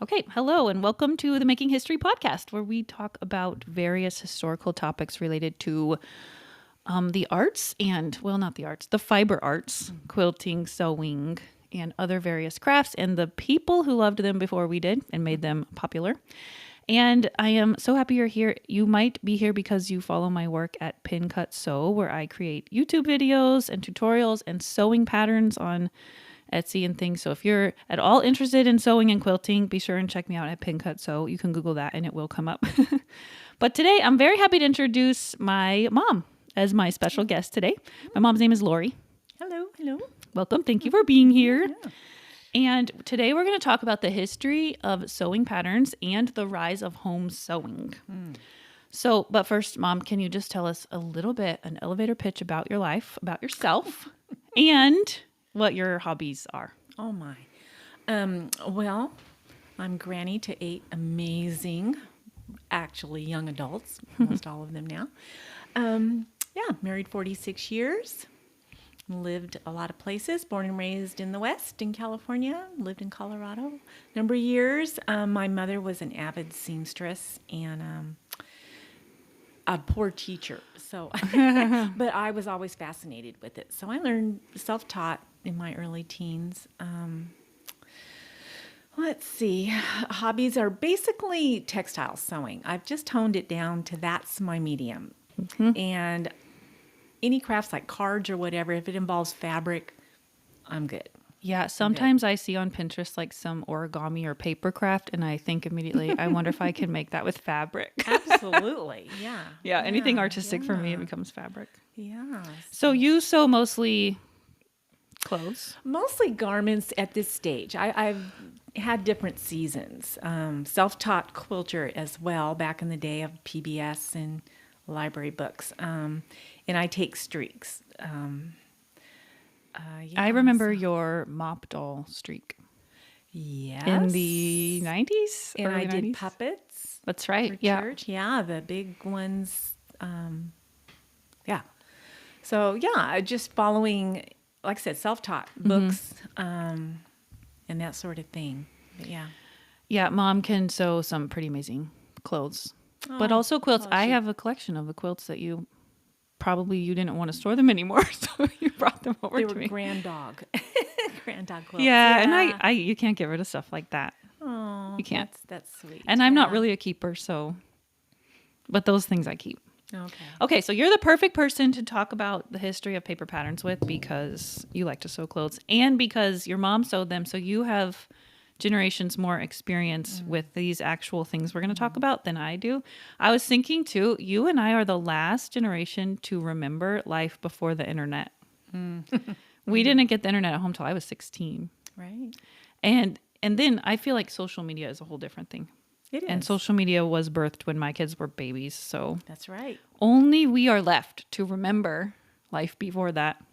Okay, hello and welcome to the Making History podcast, where we talk about various historical topics related to the arts and, well, not the arts, the fiber arts, quilting, sewing, and other various crafts, and the people who loved them before we did and made them popular. And I am so happy you're here. You might be here because you follow my work at Pin Cut Sew, where I create YouTube videos and tutorials and sewing patterns on Etsy and things. So if you're at all interested in sewing and quilting, be sure and check me out at Pin Cut Sew. You can Google that and it will come up. But today I'm very happy to introduce my mom as my special guest today. My mom's name is Lori. Hello. Welcome. Thank you for being here. Yeah. And today we're going to talk about the history of sewing patterns and the rise of home sewing. So, but first, Mom, can you just tell us a little bit, an elevator pitch about your life, about yourself, and what your hobbies are? Oh my. Well, I'm granny to 8 amazing, actually young adults, almost all of them now. Married 46 years. Lived a lot of places, born and raised in the West, in California, lived in Colorado a number of years. My mother was an avid seamstress and a poor teacher. So, but I was always fascinated with it. So I learned self-taught in my early teens. Let's see. Hobbies are basically textile sewing. I've just honed it down to that's my medium. And any crafts like cards or whatever, if it involves fabric, I'm good. Yeah, sometimes I see on Pinterest like some origami or paper craft, and I think immediately, I wonder if I can make that with fabric. Absolutely. Yeah. Yeah, anything artistic for me, it becomes fabric. Yeah. So you sew mostly clothes? Mostly garments at this stage. I've had different seasons. Self-taught quilter as well back in the day of PBS and library books. And I take streaks. I remember your mop doll streak. Yes. In the 90s? And I did 90s? puppets. That's right. For Yeah. church. Yeah, the big ones. So, just following, like I said, self-taught books and that sort of thing. But yeah. Yeah, Mom can sew some pretty amazing clothes. But also quilts. I have a collection of the quilts that you didn't want to store them anymore, so you brought them over They to were me. grand dog quilts. Yeah, and I you can't get rid of stuff like that. Oh, You can't. That's sweet. And I'm not really a keeper, but those things I keep. Okay. Okay, so you're the perfect person to talk about the history of paper patterns with because you like to sew clothes and because your mom sewed them, so you have generations more experience with these actual things we're going to talk about than I do. I was thinking too, you and I are the last generation to remember life before the internet. We didn't get the internet at home till I was 16. Right. And then I feel like social media is a whole different thing. It is. And social media was birthed when my kids were babies, so That's right. only we are left to remember life before that.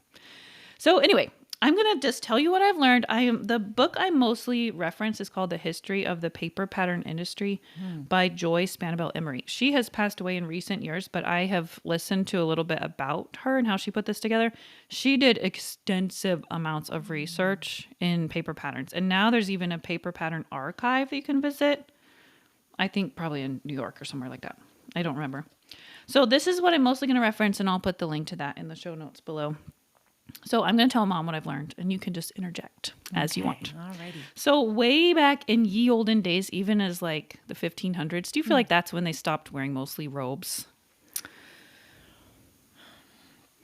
So anyway, I'm going to just tell you what I've learned. The book I mostly reference is called The History of the Paper Pattern Industry by Joy Spanabel Emery. She has passed away in recent years, but I have listened to a little bit about her and how she put this together. She did extensive amounts of research in paper patterns. And now there's even a paper pattern archive that you can visit. I think probably in New York or somewhere like that. I don't remember. So this is what I'm mostly going to reference, and I'll put the link to that in the show notes below. So I'm going to tell Mom what I've learned, and you can just interject as you want. Alrighty. So way back in ye olden days, even as like the 1500s, do you feel like that's when they stopped wearing mostly robes?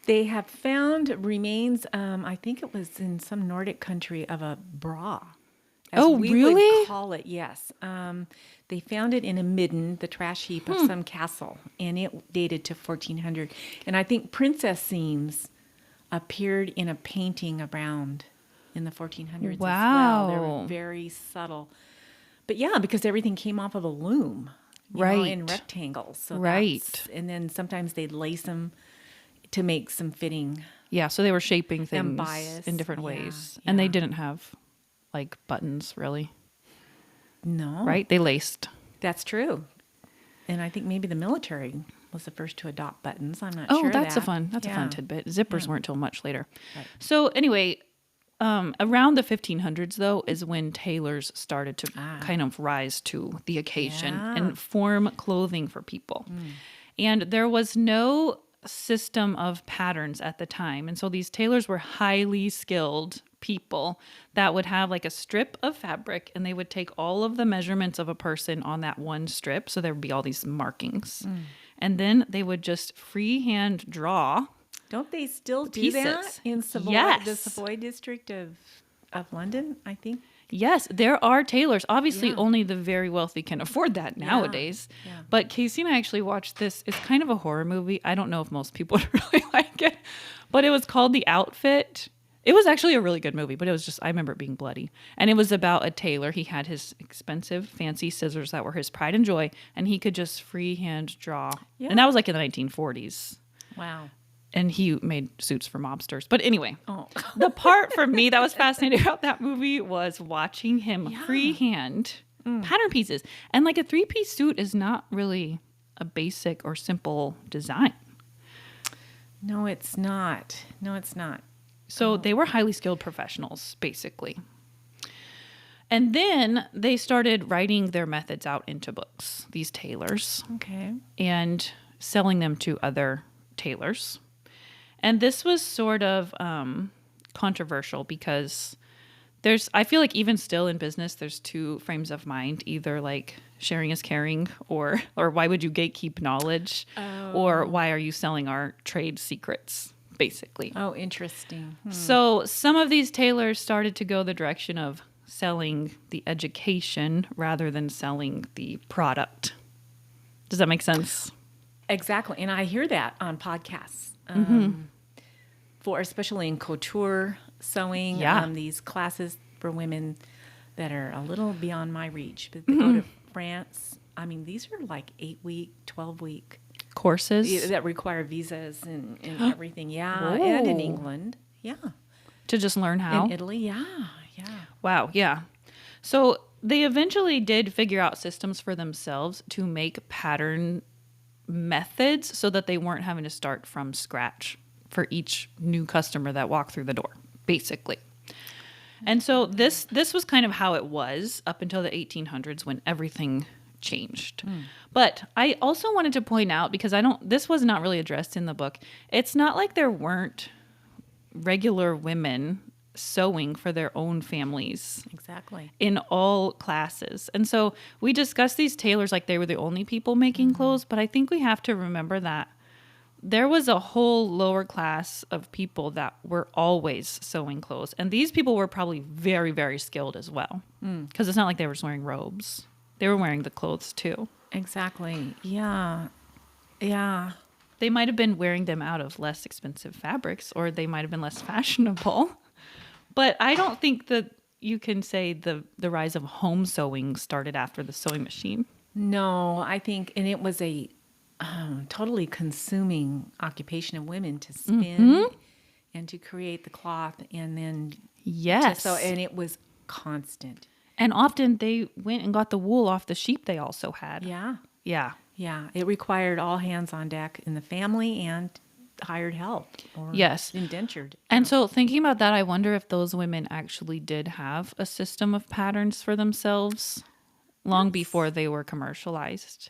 They have found remains, I think it was in some Nordic country, of a bra. As we really? would call it, yes. They found it in a midden, the trash heap of some castle, and it dated to 1400. And I think princess seams appeared in a painting around in the 1400s as well. They Wow. were very subtle. But yeah, because everything came off of a loom, you know, Right. in rectangles. So Right. and then sometimes they'd lace them to make some fitting. Yeah, so they were shaping things bias. in different Yeah, ways. And they yeah. didn't have like buttons really, No. right? They laced. That's true. And I think maybe the military was the first to adopt buttons. I'm not Oh, sure. that's that. a fun Yeah. tidbit. Zippers weren't till much later. Right. So anyway, Around the 1500s, though, is when tailors started to kind of rise to the occasion Yeah. and form clothing for people. And there was no system of patterns at the time. And so these tailors were highly skilled people that would have like a strip of fabric, and they would take all of the measurements of a person on that one strip. So there would be all these markings. And then they would just freehand draw. Don't they still do pieces. that in Savoy, Yes. the Savoy district of London, I think? Yes, there are tailors. Obviously, Yeah. only the very wealthy can afford that nowadays. Yeah. But Casey and I actually watched this. It's kind of a horror movie. I don't know if most people would really like it, but it was called The Outfit. It was actually a really good movie, but it was just, I remember it being bloody. And it was about a tailor. He had his expensive, fancy scissors that were his pride and joy, and he could just freehand draw. Yeah. And that was like in the 1940s. Wow. And he made suits for mobsters. But anyway, Oh. the part for me that was fascinating about that movie was watching him freehand pattern pieces. And like a 3-piece suit is not really a basic or simple design. No, it's not. So they were highly skilled professionals, basically. And then they started writing their methods out into books, these tailors, Okay. and selling them to other tailors. And this was sort of controversial because I feel like even still in business, there's two frames of mind, either like sharing is caring or why would you gatekeep knowledge or why are you selling our trade secrets, basically. Oh, interesting. So some of these tailors started to go the direction of selling the education rather than selling the product. Does that make sense? Exactly. And I hear that on podcasts. For especially in couture sewing, Yeah. these classes for women that are a little beyond my reach. But they go to France. I mean, these are like 8-week, 12-week Courses that require visas and everything. Yeah. And in Whoa. England. Yeah. to just learn how. In Italy. Yeah. Wow, yeah. So they eventually did figure out systems for themselves to make pattern methods so that they weren't having to start from scratch for each new customer that walked through the door, basically. And so this was kind of how it was up until the 1800s when everything changed. But I also wanted to point out, because this was not really addressed in the book, it's not like there weren't regular women sewing for their own families Exactly. in all classes. And so we discussed these tailors like they were the only people making clothes, but I think we have to remember that there was a whole lower class of people that were always sewing clothes. And these people were probably very, very skilled as well. Because it's not like they were just wearing robes. They were wearing the clothes too. Exactly. Yeah. Yeah. They might have been wearing them out of less expensive fabrics, or they might have been less fashionable. But I don't think that you can say the rise of home sewing started after the sewing machine. No, I think, and it was a totally consuming occupation of women to spin and to create the cloth and then Yes. to sew, and it was constant. And often they went and got the wool off the sheep they also had. Yeah. Yeah. Yeah. It required all hands on deck in the family and hired help or Yes. indentured. And so thinking about that, I wonder if those women actually did have a system of patterns for themselves long before they were commercialized.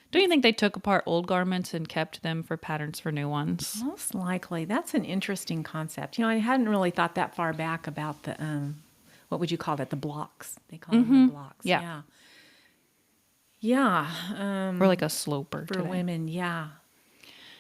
Don't you think they took apart old garments and kept them for patterns for new ones? Most likely. That's an interesting concept. You know, I hadn't really thought that far back about the, what would you call that? The blocks. They call them the blocks. Yeah. Yeah. Or like a sloper For today. women, yeah.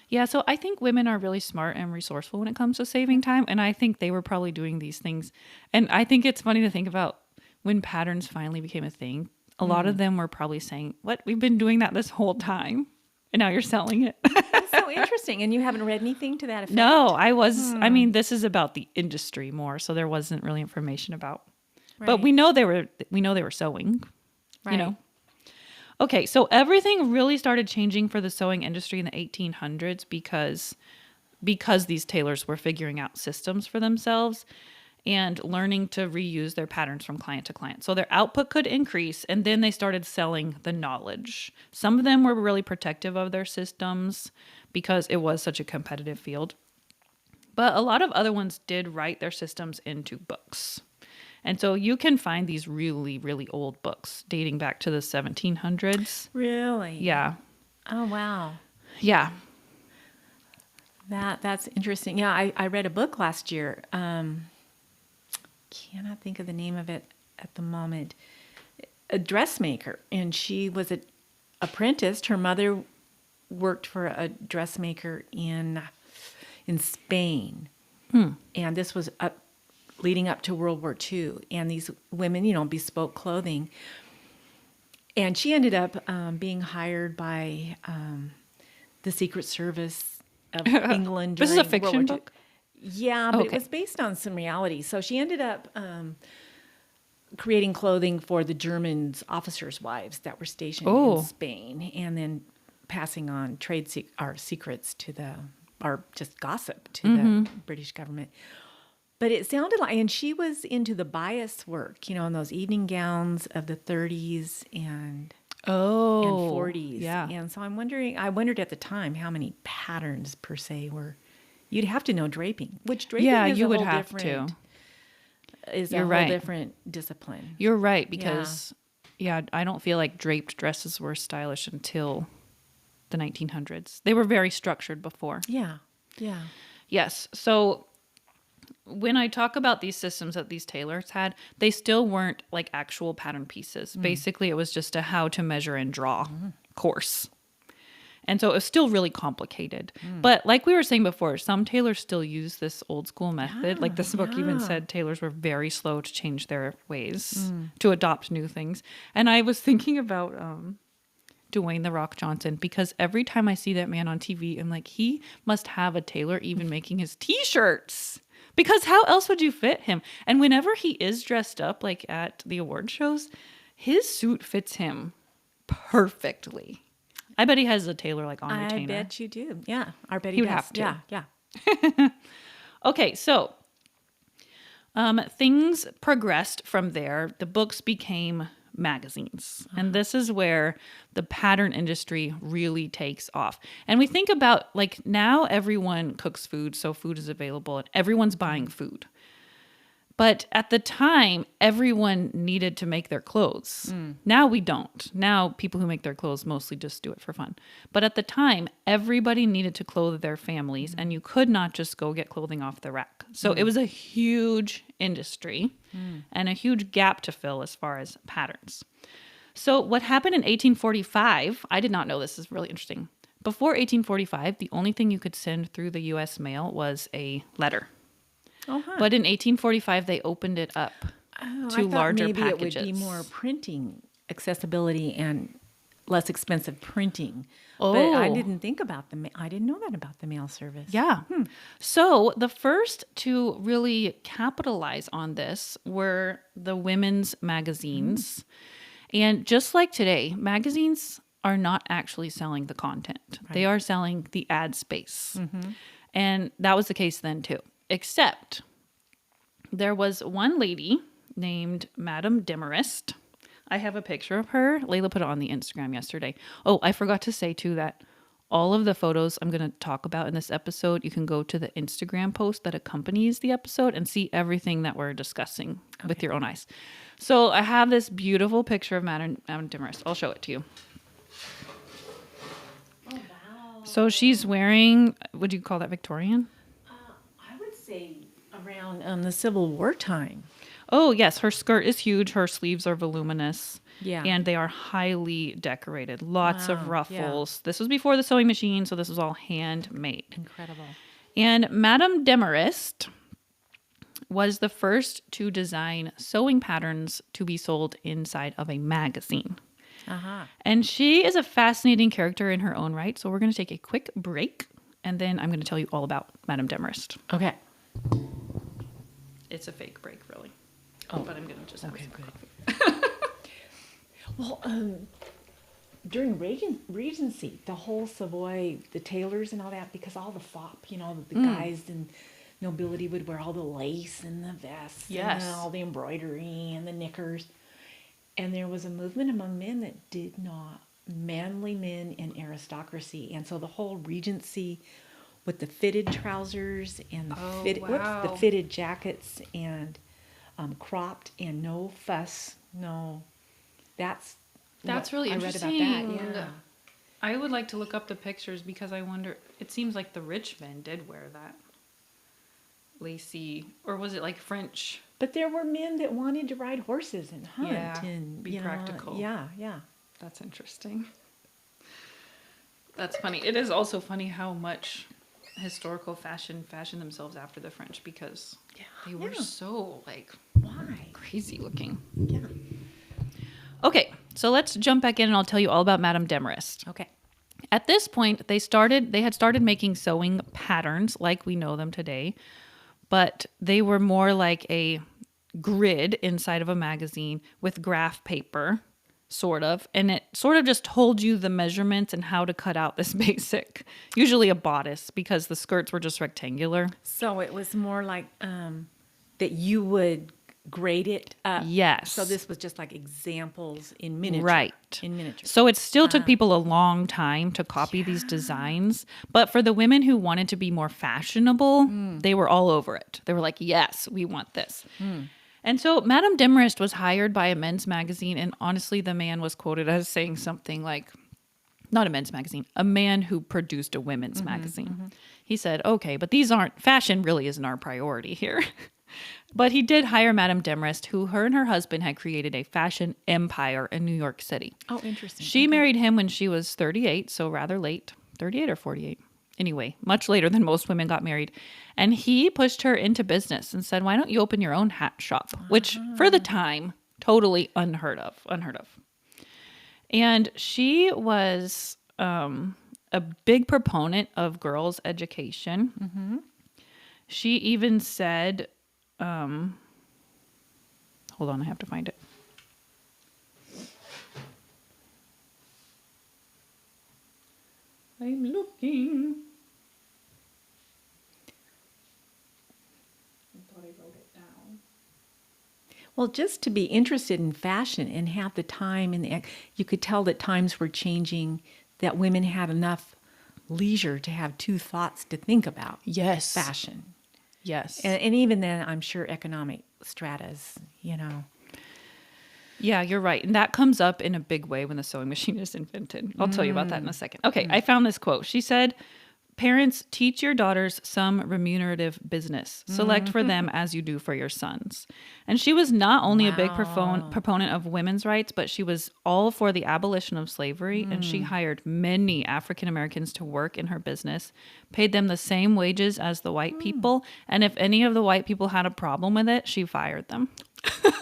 Yeah, so I think women are really smart and resourceful when it comes to saving time. And I think they were probably doing these things. And I think it's funny to think about when patterns finally became a thing. A lot of them were probably saying, what? We've been doing that this whole time. And now you're selling it. That's so interesting. And you haven't read anything to that effect? No, I mean, this is about the industry more. So there wasn't really information about, but we know they were sewing, Right. you know? Okay, so everything really started changing for the sewing industry in the 1800s because these tailors were figuring out systems for themselves and learning to reuse their patterns from client to client. So their output could increase, and then they started selling the knowledge. Some of them were really protective of their systems because it was such a competitive field. But a lot of other ones did write their systems into books. And so you can find these really, really old books dating back to the 1700s. Really? Yeah. Oh, wow. Yeah. That's interesting. Yeah, I read a book last year. Cannot think of the name of it at the moment. A dressmaker, and she was an apprenticed. Her mother worked for a dressmaker in Spain, and this was leading up to World War II. And these women, bespoke clothing. And she ended up being hired by the Secret Service of England. This is a during fiction World War II. book? Yeah, but Okay. it was based on some reality. So she ended up creating clothing for the Germans' officers' wives that were stationed in Spain, and then passing on our secrets or just gossip to the British government. But it sounded like, and she was into the bias work, in those evening gowns of the 30s and 40s. Yeah. And so I wondered at the time how many patterns per se were. You'd have to know draping, which draping is you a would whole have different, to. is You're a whole right. different discipline. You're right, because I don't feel like draped dresses were stylish until the 1900s. They were very structured before. Yeah. Yes. So when I talk about these systems that these tailors had, they still weren't like actual pattern pieces. Basically, it was just a how to measure and draw course. And so it was still really complicated. But like we were saying before, some tailors still use this old school method. Like this book even said tailors were very slow to change their ways, to adopt new things. And I was thinking about Dwayne "The Rock" Johnson, because every time I see that man on TV, I'm like, he must have a tailor even making his t-shirts. Because how else would you fit him? And whenever he is dressed up, like at the award shows, his suit fits him perfectly. I bet he has a tailor like on retainer. I bet you do. Yeah. I bet He would does. have to. Yeah. Okay, so things progressed from there. The books became magazines. And this is where the pattern industry really takes off. And we think about, like, now everyone cooks food, so food is available and everyone's buying food. But at the time, everyone needed to make their clothes. Now we don't. Now people who make their clothes mostly just do it for fun. But at the time, everybody needed to clothe their families, and you could not just go get clothing off the rack. So it was a huge industry and a huge gap to fill as far as patterns. So what happened in 1845, I did not know this, is really interesting. Before 1845, the only thing you could send through the U.S. mail was a letter. But in 1845, they opened it up to larger maybe packages. it would be more printing accessibility and less expensive printing. Oh. But I didn't think about I didn't know that about the mail service. Yeah. So the first to really capitalize on this were the women's magazines. And just like today, magazines are not actually selling the content. Right. They are selling the ad space. And that was the case then too. Except there was one lady named Madame Demorest. I have a picture of her. Layla put it on the Instagram yesterday. Oh, I forgot to say too that all of the photos I'm going to talk about in this episode, you can go to the Instagram post that accompanies the episode and see everything that we're discussing with your own eyes. So I have this beautiful picture of Madame Demorest. I'll show it to you. Oh, wow. So she's wearing, would you call that Victorian? I would say around the Civil War time. Oh, yes. Her skirt is huge. Her sleeves are voluminous. Yeah. And they are highly decorated. Lots of Wow, ruffles. Yeah. This was before the sewing machine, so this was all handmade. Incredible. And Madame Demorest was the first to design sewing patterns to be sold inside of a magazine. And she is a fascinating character in her own right. So we're going to take a quick break, and then I'm going to tell you all about Madame Demorest. Okay. It's a fake break, really. Oh, but I'm going to just have some good. Well, during Regency, the whole Savoy, the tailors and all that, because all the fop, the guys and nobility would wear all the lace and the vests and all the embroidery and the knickers. And there was a movement among men that did not, manly men and aristocracy. And so the whole Regency with the fitted trousers and the Oh, fitted wow. the fitted jackets and cropped and no fuss. No, that's That's what really I read about interesting. that. Yeah. I would like to look up the pictures because I wonder. It seems like the rich men did wear that lacy, or was it like French? But there were men that wanted to ride horses and hunt Yeah, and be practical. Yeah, yeah. That's interesting. That's funny. It is also funny how much historical fashion fashioned themselves after the French because they were so like Why? crazy looking. Yeah. Okay, so let's jump back in and I'll tell you all about Madame Demorest. Okay. At this point, they had started making sewing patterns like we know them today, but they were more like a grid inside of a magazine with graph paper, sort of, and it sort of just told you the measurements and how to cut out this basic, usually a bodice because the skirts were just rectangular. So it was more like that you would grade it up. Yes. So this was just like examples in miniature. Right. In miniature. So it still took people a long time to copy these designs. But for the women who wanted to be more fashionable, they were all over it. They were like, yes, we want this. And so Madame Demorest was hired by a men's magazine. And honestly, the man was quoted as saying something like, not a men's magazine, a man who produced a women's magazine. He said, okay, but fashion really isn't our priority here. But he did hire Madame Demorest, who her and her husband had created a fashion empire in New York City. Oh, interesting. She married him when she was 38, so rather late. 38 or 48. Anyway, much later than most women got married. And he pushed her into business and said, why don't you open your own hat shop? Which, for the time, totally unheard of. And she was a big proponent of girls' education. She even said... hold on, I have to find it. I'm looking. I thought I wrote it down. Well, just to be interested in fashion and have the time and you could tell that times were changing, that women had enough leisure to have two thoughts to think about. Yes. Fashion. Yes. And even then, I'm sure economic stratas, Yeah, you're right. And that comes up in a big way when the sewing machine is invented. I'll tell you about that in a second. Okay, I found this quote. She said, parents, teach your daughters some remunerative business. Select for them as you do for your sons. And she was not only a big proponent of women's rights, but she was all for the abolition of slavery. And she hired many African Americans to work in her business, paid them the same wages as the white people. And if any of the white people had a problem with it, she fired them.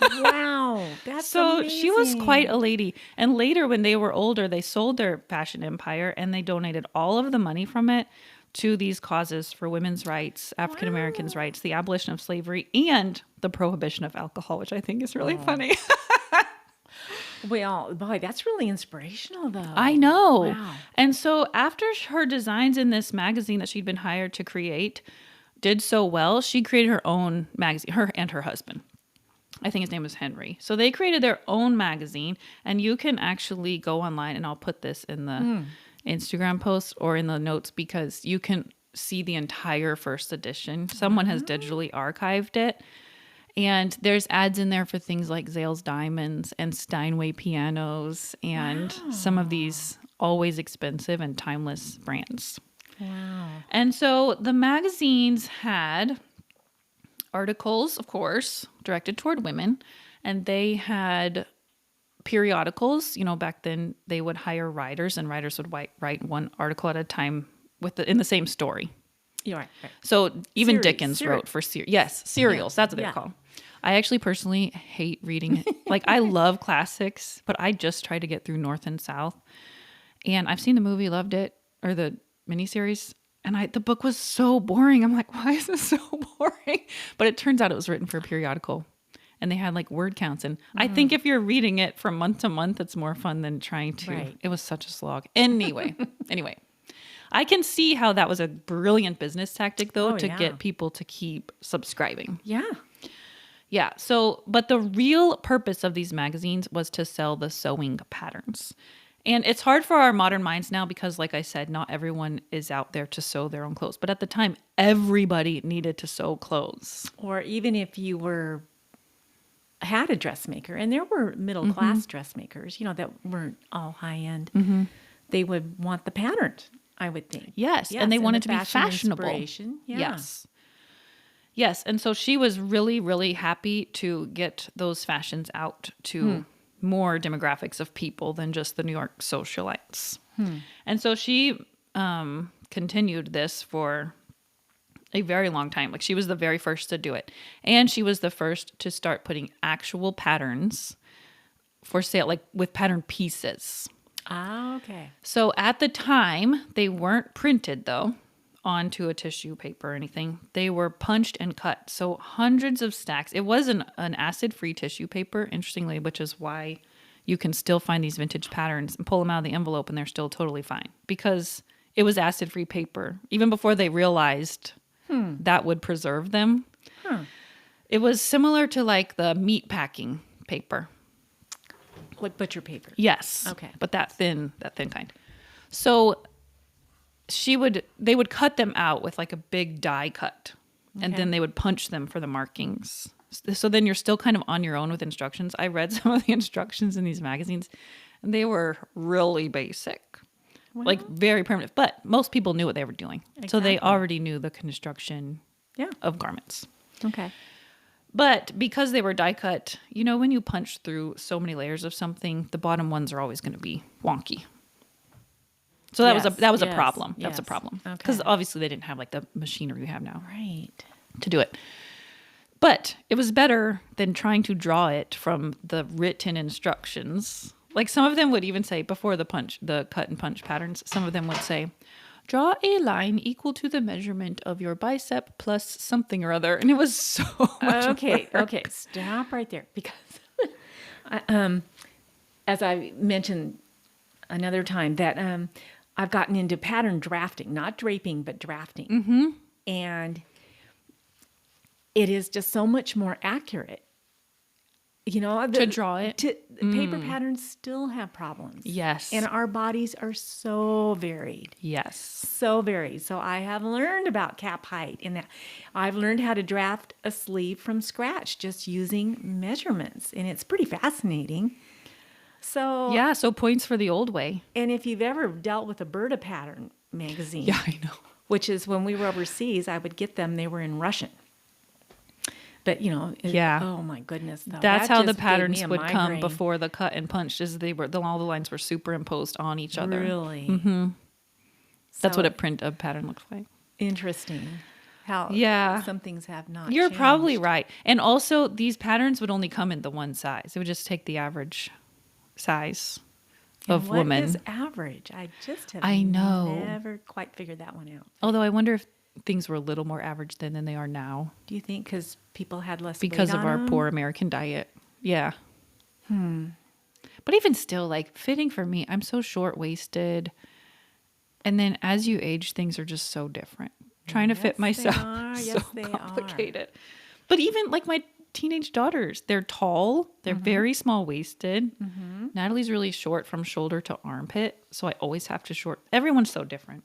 Wow, that's So amazing. she was quite a lady. And later, when they were older, they sold their fashion empire and they donated all of the money from it to these causes for women's rights, African Americans' rights, the abolition of slavery, and the prohibition of alcohol, which I think is really funny. Well, boy, that's really inspirational, though. I know. Wow. And so after her designs in this magazine that she'd been hired to create did so well, she created her own magazine, her and her husband. I think his name was Henry. So they created their own magazine, and you can actually go online, and I'll put this in the Instagram post or in the notes because you can see the entire first edition. Someone has digitally archived it. And there's ads in there for things like Zales diamonds and Steinway pianos and some of these always expensive and timeless brands. Wow. And so the magazines had articles, of course, directed toward women, and they had periodicals. Back then they would hire writers, and writers would write one article at a time in the same story. You're right. So even Dickens wrote for serials. Yeah. That's what they're called. I actually personally hate reading it. Like, I love classics, but I just try to get through North and South. And I've seen the movie, loved it, or the miniseries, and the book was so boring. I'm like, why is this so boring? But it turns out it was written for a periodical, and they had like word counts. And I think if you're reading it from month to month, it's more fun than trying to. Right. It was such a slog. Anyway. I can see how that was a brilliant business tactic, though, to get people to keep subscribing. Yeah. Yeah. So, but the real purpose of these magazines was to sell the sewing patterns. And it's hard for our modern minds now because, like I said, not everyone is out there to sew their own clothes. But at the time, everybody needed to sew clothes. Or even if you had a dressmaker, and there were middle class dressmakers, that weren't all high end, they would want the patterns, I would think. Yes, and they wanted to be fashion fashionable. inspiration. Yeah. Yes, and so she was really, really happy to get those fashions out to more demographics of people than just the New York socialites. And so she continued this for a very long time. Like, she was the very first to do it. And she was the first to start putting actual patterns for sale, like with pattern pieces. Ah, okay. So at the time, they weren't printed, though, onto a tissue paper or anything. They were punched and cut. So hundreds of stacks. It was an acid-free tissue paper, interestingly, which is why you can still find these vintage patterns and pull them out of the envelope and they're still totally fine, because it was acid-free paper. Even before they realized that would preserve them. It was similar to like the meat packing paper. Like butcher paper. Yes. Okay. But that thin kind. So they would cut them out with like a big die cut, and then they would punch them for the markings. So then you're still kind of on your own with instructions. I read some of the instructions in these magazines, and they were really basic, like very primitive. But most people knew what they were doing. So they already knew the construction of garments. Okay. But because they were die cut, when you punch through so many layers of something, the bottom ones are always going to be wonky. So that was a problem. That was a problem. Because obviously they didn't have like the machinery we have now. Right. To do it. But it was better than trying to draw it from the written instructions. Like, some of them would even say, before the cut and punch patterns, some of them would say, draw a line equal to the measurement of your bicep plus something or other. And it was so much work. Okay. Stop right there. Because as I mentioned another time, that I've gotten into pattern drafting, not draping, but drafting. Mm-hmm. And it is just so much more accurate. To draw it. Paper patterns still have problems. Yes. And our bodies are so varied. Yes. So varied. So I have learned about cap height and that. I've learned how to draft a sleeve from scratch just using measurements. And it's pretty fascinating. So yeah, so points for the old way. And if you've ever dealt with a Berta pattern magazine. Yeah, I know. Which is, when we were overseas, I would get them. They were in Russian. But, oh my goodness. Though. That's that how the just gave patterns me a would come migraine. before the cut and punch, is all the lines were superimposed on each other. Really? Mm-hmm. That's So what a pattern looks like. Interesting. How some things have not You're changed. probably right. And also, these patterns would only come in the one size. It would just take the average size of what woman. What is average? I just have never quite figured that one out. Although I wonder if things were a little more average then than they are now. Do you think because people had less because weight of on our them? poor American diet? Yeah. But even still, like, fitting for me, I'm so short-waisted. And then as you age, things are just so different. Trying to fit myself is so complicated. But even like my teenage daughters, they're tall, they're very small-waisted. Natalie's really short from shoulder to armpit, so I always have to short. Everyone's so different.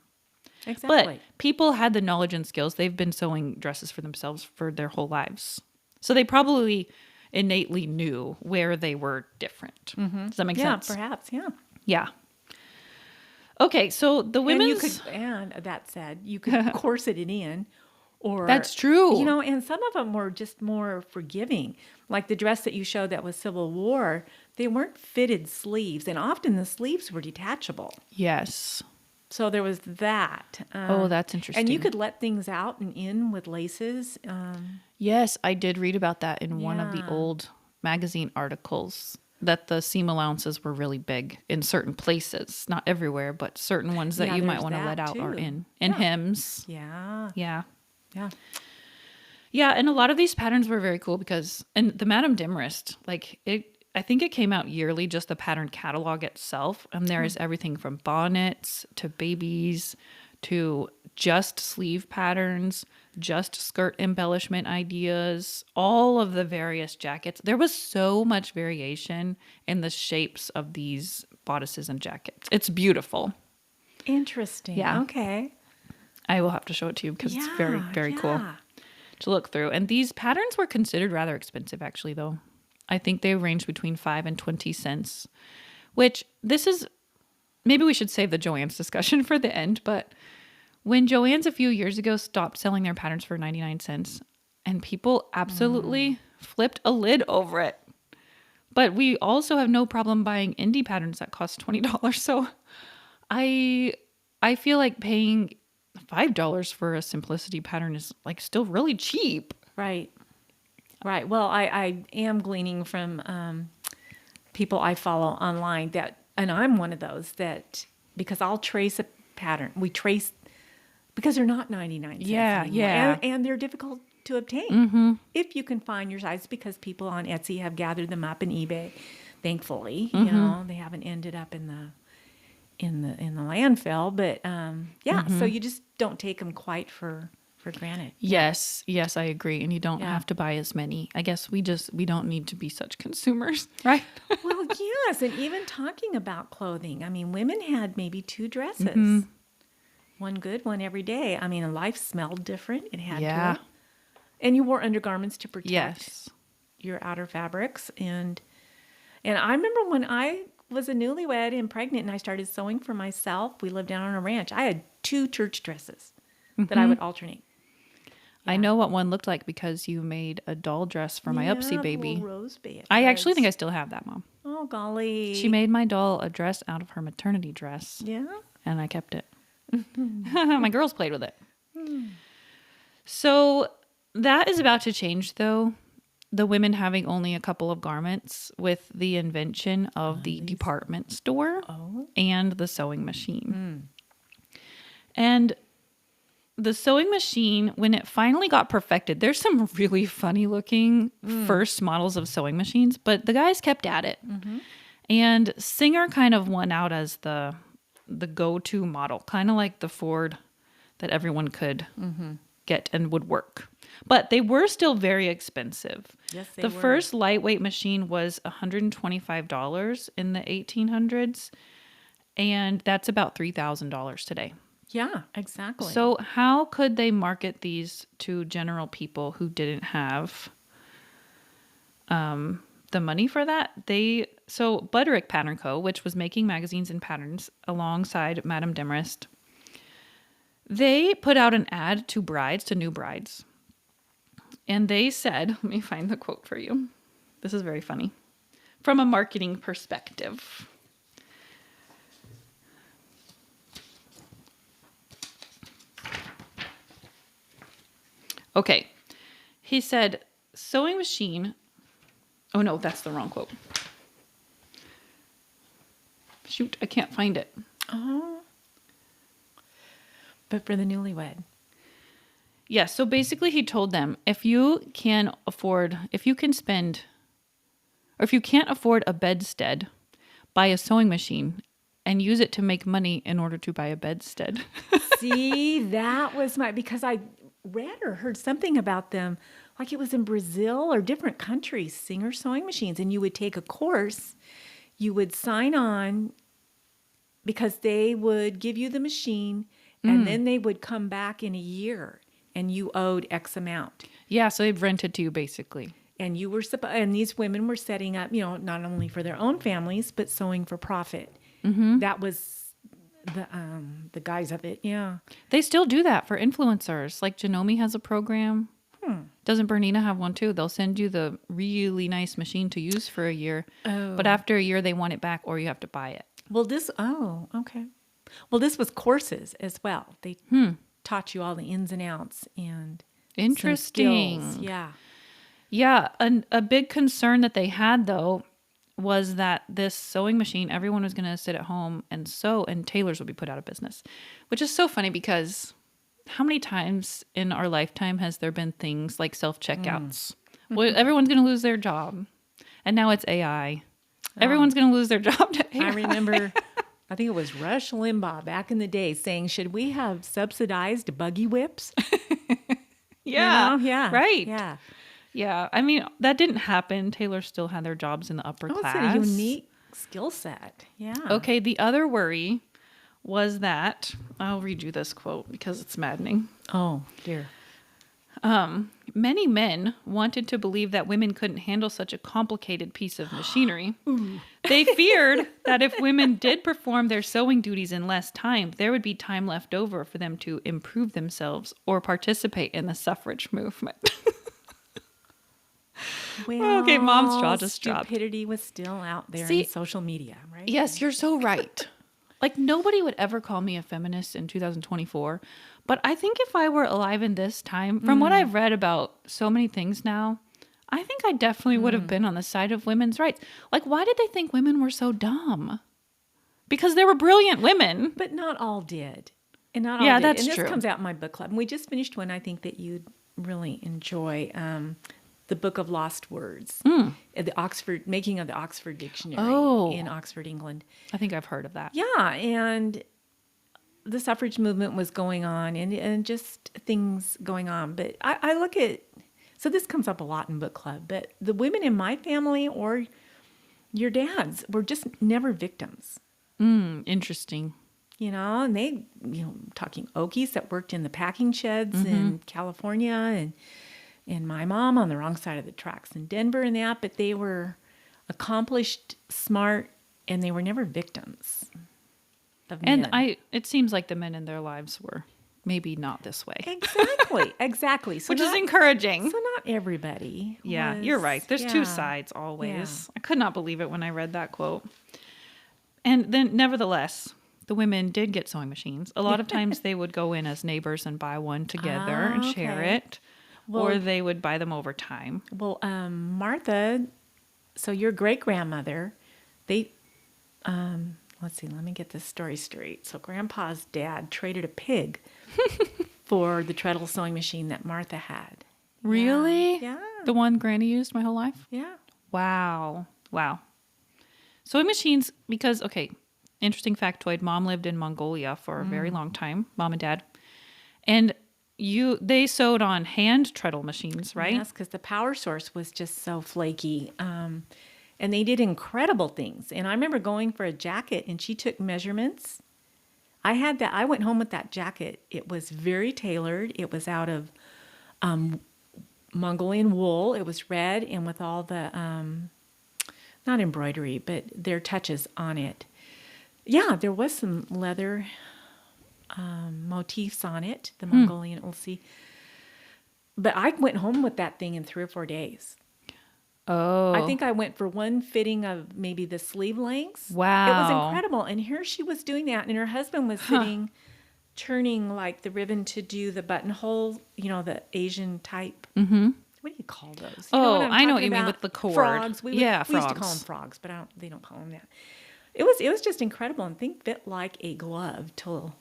Exactly. But people had the knowledge and skills. They've been sewing dresses for themselves for their whole lives. So they probably innately knew where they were different. Does that make sense? Yeah, perhaps. Yeah. Yeah. Okay, so the women's... And that said, you could corset it in. Or, that's true. And some of them were just more forgiving. Like the dress that you showed that was Civil War, they weren't fitted sleeves. And often the sleeves were detachable. Yes. So there was that. That's interesting. And you could let things out and in with laces. Yes, I did read about that in one of the old magazine articles, that the seam allowances were really big in certain places. Not everywhere, but certain ones that you might want to let out are in. And hems. Yeah. Yeah. Yeah. Yeah, and a lot of these patterns were very cool because, and the Madame Demorest, I think it came out yearly, just the pattern catalog itself. And there is everything from bonnets to babies to just sleeve patterns, just skirt embellishment ideas, all of the various jackets. There was so much variation in the shapes of these bodices and jackets. It's beautiful. Interesting. Yeah. Okay. I will have to show it to you because it's very, very cool to look through. And these patterns were considered rather expensive, actually, though. I think they ranged between 5 and 20 cents, which this is, maybe we should save the Joann's discussion for the end. But when Joann's a few years ago stopped selling their patterns for 99 cents, and people absolutely flipped a lid over it. But we also have no problem buying indie patterns that cost $20. So I feel like paying $5 for a simplicity pattern is like still really cheap. Right. Right. Well, I am gleaning from people I follow online that, and I'm one of those that, because I'll trace a pattern. We trace, because they're not 99 cents anymore. Yeah. And they're difficult to obtain if you can find your size, because people on Etsy have gathered them up in eBay. Thankfully, you know, they haven't ended up in the landfill, but so you just don't take them quite for granted. Yes, I agree. And you don't have to buy as many. I guess we don't need to be such consumers, right? Well, yes, and even talking about clothing, I mean, women had maybe 2 dresses. One good, one every day. I mean, life smelled different. It had to. And you wore undergarments to protect your outer fabrics. And I remember when I was a newlywed and pregnant and I started sewing for myself, we lived down on a ranch. I had 2 church dresses that I would alternate. I know what one looked like because you made a doll dress for my Upsy baby. Rose baby. I actually think I still have that, Mom. Oh, golly. She made my doll a dress out of her maternity dress. Yeah. And I kept it. My girls played with it. So that is about to change, though. The women having only a couple of garments with the invention of the department store and the sewing machine. And the sewing machine, when it finally got perfected, there's some really funny looking first models of sewing machines, but the guys kept at it. And Singer kind of won out as the go-to model, kind of like the Ford that everyone could get and would work. But they were still very expensive. Yes, they the were. first lightweight machine was $125 in the 1800s, and that's about $3,000 today. Yeah, exactly. So how could they market these to general people who didn't have the money for that? So Butterick Pattern Co., which was making magazines and patterns alongside Madame Demorest, they put out an ad to new brides. And they said, let me find the quote for you. This is very funny. From a marketing perspective. Okay. He said, sewing machine. Oh, no, that's the wrong quote. Shoot, I can't find it. Oh. But for the newlywed. Yeah, so basically he told them, if you can't afford a bedstead, buy a sewing machine and use it to make money in order to buy a bedstead. See, that was because I read or heard something about them, like it was in Brazil or different countries, Singer sewing machines, and you would take a course, you would sign on because they would give you the machine and then they would come back in a year and you owed X amount. Yeah, so they've rented to you basically. And you were and these women were setting up, not only for their own families, but sewing for profit. That was the guise of it. Yeah. They still do that for influencers. Like Janome has a program. Doesn't Bernina have one too? They'll send you the really nice machine to use for a year. Oh. But after a year, they want it back or you have to buy it. Well, okay. Well, this was courses as well. They taught you all the ins and outs and interesting. Some skills. Yeah. Yeah. A big concern that they had, though, was that this sewing machine, everyone was going to sit at home and sew, and tailors would be put out of business, which is so funny because how many times in our lifetime has there been things like self-checkouts? Well, everyone's going to lose their job. And now it's AI. Everyone's going to lose their job to AI. I remember, I think it was Rush Limbaugh back in the day saying, should we have subsidized buggy whips? Yeah. Yeah. Right. Yeah. Yeah. I mean, that didn't happen. Tailors still had their jobs in the upper class. It's a unique skill set. Yeah. Okay, the other worry was that, I'll read you this quote because it's maddening. Oh, dear. Many men wanted to believe that women couldn't handle such a complicated piece of machinery. They feared that if women did perform their sewing duties in less time, there would be time left over for them to improve themselves or participate in the suffrage movement. Well, Okay, Mom's jaw just dropped. Stupidity was still out there See, in social media, right? Yes, you're so right. Like, nobody would ever call me a feminist in 2024. But I think if I were alive in this time, from what I've read about so many things now, I think I definitely would have been on the side of women's rights. Like, why did they think women were so dumb? Because there were brilliant women. But not all did. And not all Yeah, did. that's and this true. comes out in my book club. And we just finished one I think that you'd really enjoy. The Book of Lost Words. The making of the Oxford Dictionary in Oxford, England. I think I've heard of that. Yeah, and the suffrage movement was going on and just things going on. But I look at, so this comes up a lot in book club, but the women in my family or your dad's were just never victims. Interesting. You know, and they, talking Okies that worked in the packing sheds in California and my mom on the wrong side of the tracks in Denver and that, but they were accomplished, smart, and they were never victims of men. And it seems like the men in their lives were maybe not this way. Exactly. So Which is encouraging. So not everybody. Yeah, you're right. There's two sides always. I could not believe it when I read that quote. And then nevertheless, the women did get sewing machines. A lot of times they would go in as neighbors and buy one together and share it. Or they would buy them over time. Well, Martha, so your great-grandmother, let's see, let me get this story straight. So Grandpa's dad traded a pig for the Treadle sewing machine that Martha had. Really? Yeah. The one Granny used my whole life? Yeah. Wow. Sewing machines, because, interesting factoid, Mom lived in Mongolia for a very long time, Mom and Dad. And they sewed on hand treadle machines, right? Yes, because the power source was just so flaky. And they did incredible things. And I remember going for a jacket and she took measurements. I went home with that jacket. It was very tailored. It was out of Mongolian wool. It was red and with all the, not embroidery, but their touches on it. Yeah, there was some leather motifs on it, the Mongolian ulci. But I went home with that thing in 3 or 4 days. Oh. I think I went for one fitting of maybe the sleeve lengths. Wow. It was incredible. And here she was doing that, and her husband was sitting, turning like the ribbon to do the buttonhole, the Asian type. Mm-hmm. What do you call those? You know what I know what you talking mean about? with the cord. Frogs. We used to call frogs. them frogs, but they don't call them that. It was just incredible, and think fit like a glove till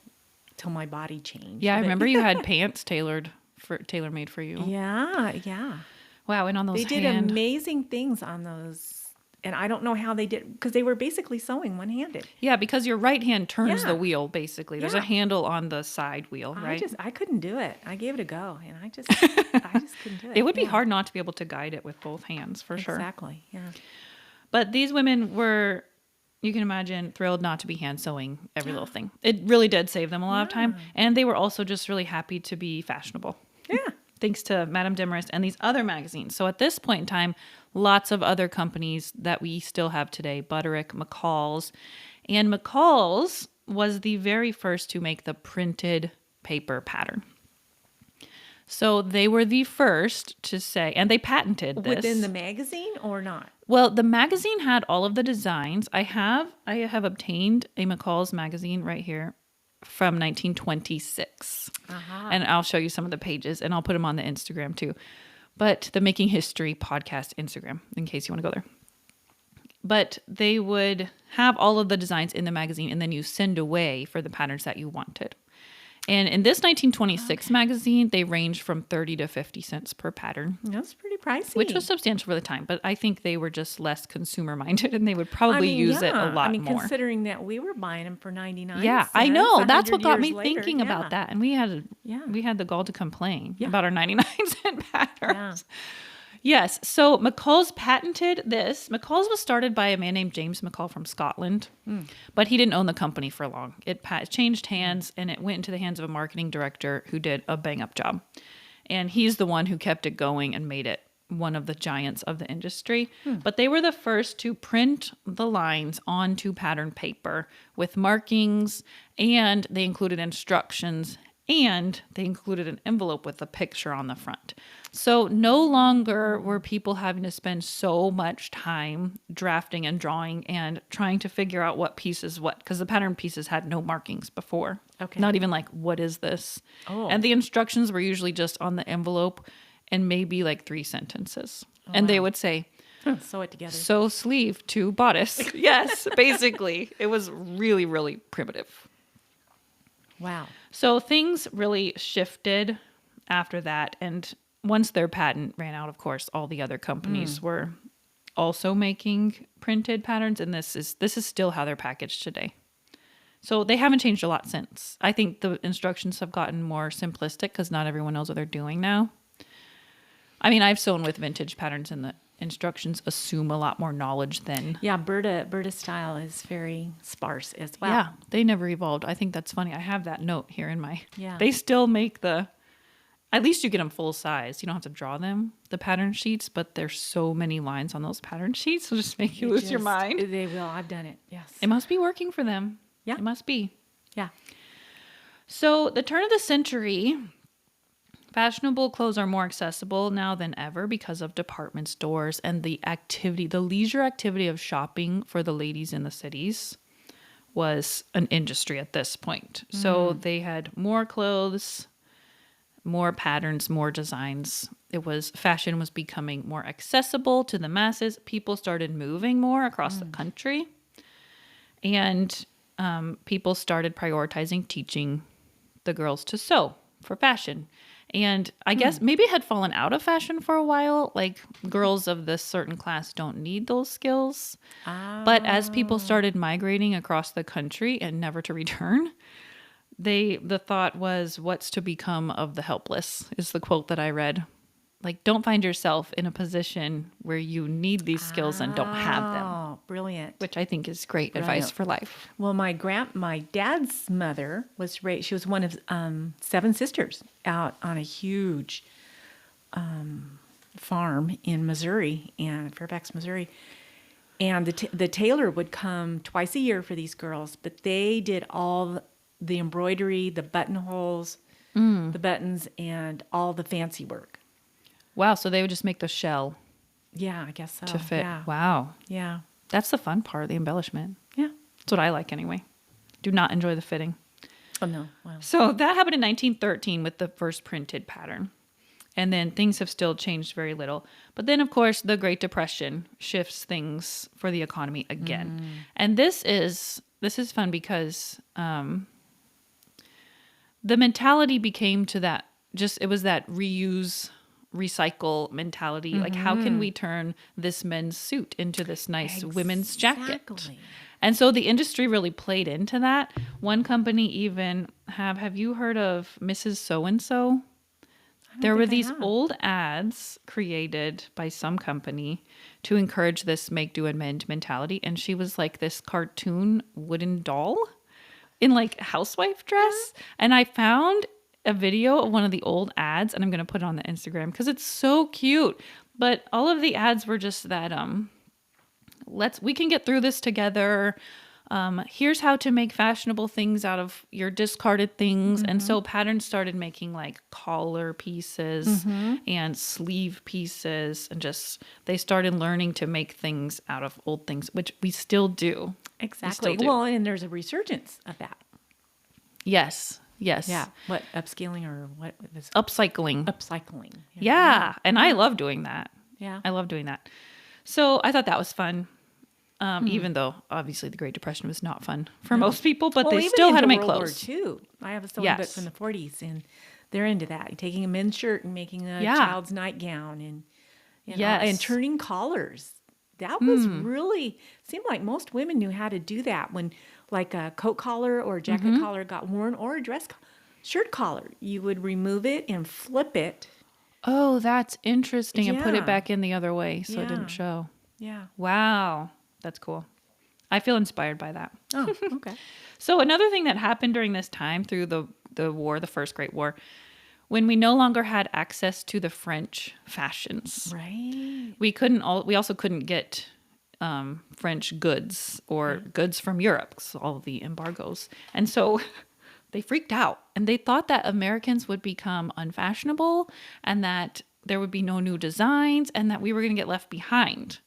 my body changed. Yeah, I remember you had pants tailor-made for you. Yeah. Wow, and on those They did amazing things on those. And I don't know how they did, because they were basically sewing one-handed. Yeah, because your right hand turns the wheel, basically. There's a handle on the side wheel, right? I couldn't do it. I gave it a go, and I just couldn't do it. It would be hard not to be able to guide it with both hands, for sure. Exactly, yeah. But these women were, you can imagine, thrilled not to be hand sewing every little thing. It really did save them a lot of time. And they were also just really happy to be fashionable. Yeah. Thanks to Madame Demorest and these other magazines. So at this point in time, lots of other companies that we still have today, Butterick, McCall's. And McCall's was the very first to make the printed paper pattern. So they were the first to say, and they patented this. Within the magazine or not? Well, the magazine had all of the designs. I have obtained a McCall's magazine right here from 1926. And I'll show you some of the pages, and I'll put them on the Instagram too. But the Making History podcast Instagram, in case you want to go there. But they would have all of the designs in the magazine, and then you send away for the patterns that you wanted. And in this 1926 magazine, they ranged from 30 to 50 cents per pattern. That's pretty pricey. Which was substantial for the time. But I think they were just less consumer minded, and they would probably use it a lot more. Considering that we were buying them for 99 Yeah, cents, I know. That's what got me later. thinking about that. And we had the gall to complain about our 99-cent patterns. Yes. So McCall's patented this. McCall's was started by a man named James McCall from Scotland, but he didn't own the company for long. It changed hands and it went into the hands of a marketing director who did a bang up job. And he's the one who kept it going and made it one of the giants of the industry. But they were the first to print the lines onto pattern paper with markings, and they included instructions, and they included an envelope with a picture on the front. So no longer were people having to spend so much time drafting and drawing and trying to figure out what piece is what, because the pattern pieces had no markings before. Okay. Not even like, what is this? Oh. And the instructions were usually just on the envelope and maybe like 3 sentences. And they would say, Sew it together. sew sleeve to bodice. Yes, basically. It was really, really primitive. Wow. So things really shifted after that. And once their patent ran out, of course, all the other companies were also making printed patterns. And this is still how they're packaged today. So they haven't changed a lot since. I think the instructions have gotten more simplistic because not everyone knows what they're doing now. I mean, I've sewn with vintage patterns and the instructions assume a lot more knowledge than... Yeah, Berta style is very sparse as well. Yeah, they never evolved. I think that's funny. I have that note here in my... Yeah. They still make the... At least you get them full size. You don't have to draw them, the pattern sheets, but there's so many lines on those pattern sheets. It'll just make you lose your mind. They will. I've done it. Yes. It must be working for them. Yeah. It must be. Yeah. So the turn of the century... Fashionable clothes are more accessible now than ever because of department stores and the leisure activity of shopping for the ladies in the cities was an industry at this point. So they had more clothes, more patterns, more designs. Fashion was becoming more accessible to the masses. People started moving more across the country, and people started prioritizing teaching the girls to sew for fashion. And I guess maybe it had fallen out of fashion for a while. Like, girls of this certain class don't need those skills. But as people started migrating across the country and never to return, the thought was, what's to become of the helpless, is the quote that I read. Like, don't find yourself in a position where you need these skills and don't have them. Oh, brilliant. Which I think is great advice for life. Well, my dad's mother was raised, she was one of 7 sisters out on a huge farm in Missouri, and Fairfax, Missouri. And the tailor would come twice a year for these girls, but they did all the embroidery, the buttonholes, the buttons, and all the fancy work. Wow, so they would just make the shell Yeah, I guess so. to fit. Yeah. Wow. Yeah. That's the fun part, the embellishment. Yeah. That's what I like anyway. Do not enjoy the fitting. Oh, no. Wow. So that happened in 1913 with the first printed pattern. And then things have still changed very little. But then, of course, the Great Depression shifts things for the economy again. And this is fun because the mentality became to that, it was that reuse, recycle mentality. Like, how can we turn this men's suit into this nice women's jacket? And so the industry really played into that. One company even have you heard of Mrs. So-and-so? There were these old ads created by some company to encourage this make, do, and mend mentality. And she was like this cartoon wooden doll in like housewife dress. And I found a video of one of the old ads, and I'm going to put it on the Instagram because it's so cute. But all of the ads were just that, we can get through this together. Here's how to make fashionable things out of your discarded things. And so Patterns started making like collar pieces and sleeve pieces, and they started learning to make things out of old things, which we still do. Exactly. Well, and there's a resurgence of that. Yes. Yeah. What, upscaling or what is it? Upcycling. Upcycling. Yeah. And I love doing that. Yeah. I love doing that. So I thought that was fun. Even though obviously the Great Depression was not fun for most people, but they still had to make clothes. World War II. I have a sewing book from the 40s, and they're into that. Taking a men's shirt and making a child's nightgown, and and turning collars. That was really seemed like most women knew how to do that. When like a coat collar or a jacket collar got worn, or a shirt collar, you would remove it and flip it Oh, that's interesting. And put it Yeah. back in the other way so it Yeah. didn't show. Yeah. Wow. That's cool. I feel inspired by that. Oh, okay. So another thing that happened during this time through the war, the First Great War, when we no longer had access to the French fashions, Right. we also couldn't get French goods or goods from Europe, 'cause all of the embargoes. And so they freaked out and they thought that Americans would become unfashionable and that there would be no new designs and that we were going to get left behind.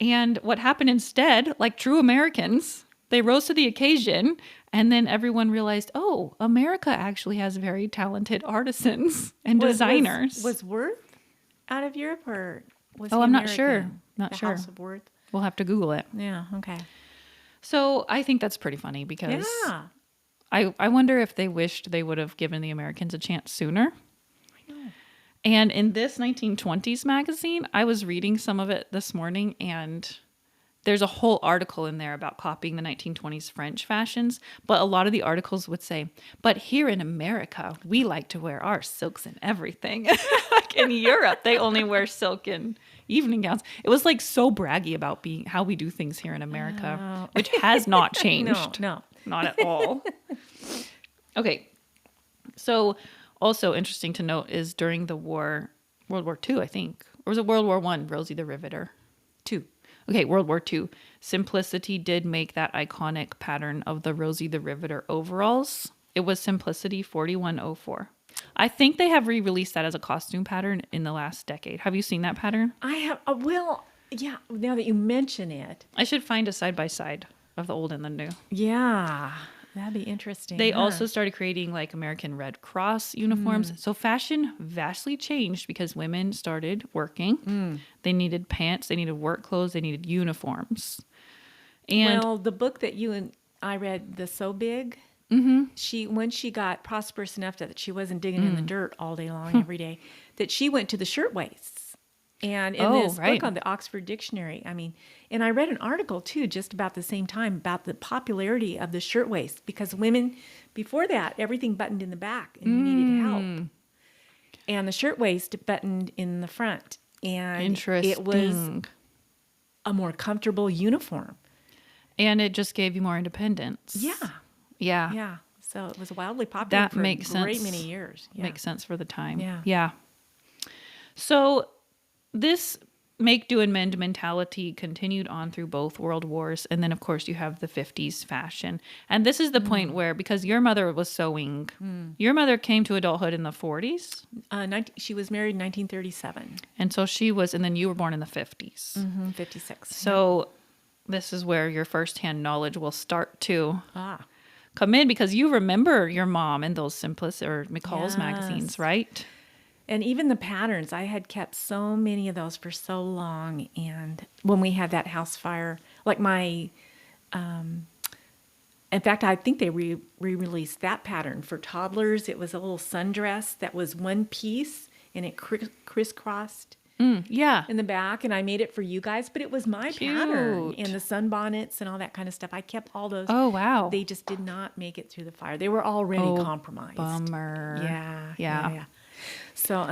And what happened instead, like true Americans, they rose to the occasion, and then everyone realized, oh, America actually has very talented artisans and designers. Was Worth out of Europe or was Oh, he I'm not sure. American? Not the sure. House of Worth? We'll have to Google it. Yeah, okay. So I think that's pretty funny because Yeah. I wonder if they wished they would have given the Americans a chance sooner. I know. And in this 1920s magazine, I was reading some of it this morning, and there's a whole article in there about copying the 1920s French fashions. But a lot of the articles would say, but here in America, we like to wear our silks and everything. Like in Europe, they only wear silk and evening gowns. It was like so braggy about being how we do things here in America, Oh. which has not changed. No. Not at all. Okay. So also interesting to note is during the war, World War II, I think, or was it World War I, Rosie the Riveter? Two. Okay, World War II. Simplicity did make that iconic pattern of the Rosie the Riveter overalls. It was Simplicity 4104. I think they have re-released that as a costume pattern in the last decade. Have you seen that pattern? I have, well, yeah, now that you mention it. I should find a side-by-side of the old and the new. Yeah, that'd be interesting. They huh? also started creating like American Red Cross uniforms. So fashion vastly changed because women started working. They needed pants, they needed work clothes, they needed uniforms. And Well, the book that you and I read, The So Big, when she got prosperous enough that she wasn't digging in the dirt all day long every day, that she went to the shirtwaists. And in this right. book on the Oxford Dictionary, I mean, and I read an article too, just about the same time, about the popularity of the shirtwaist, because women, before that, everything buttoned in the back and you needed help. And the shirtwaist buttoned in the front. And interesting. it was a more comfortable uniform. And it just gave you more independence. Yeah. Yeah. Yeah. So it was wildly popular That for makes a great sense. many years. Yeah. Makes sense for the time. Yeah. Yeah. So this make, do, and mend mentality continued on through both world wars. And then, of course, you have the 50s fashion. And this is the point where, because your mother was sewing, your mother came to adulthood in the 40s. She was married in 1937. And so she was, and then you were born in the 50s. 56. So this is where your firsthand knowledge will start to come in, because you remember your mom in those Simplicity or McCall's Yes. magazines, right? And even the patterns, I had kept so many of those for so long. And when we had that house fire, like my, in fact, I think they re-released that pattern for toddlers. It was a little sundress that was one piece and it crisscrossed Yeah. in the back. And I made it for you guys, but it was my pattern. Cute. And the sunbonnets and all that kind of stuff. I kept all those. Oh, wow. They just did not make it through the fire. They were already compromised. Bummer. Yeah. So,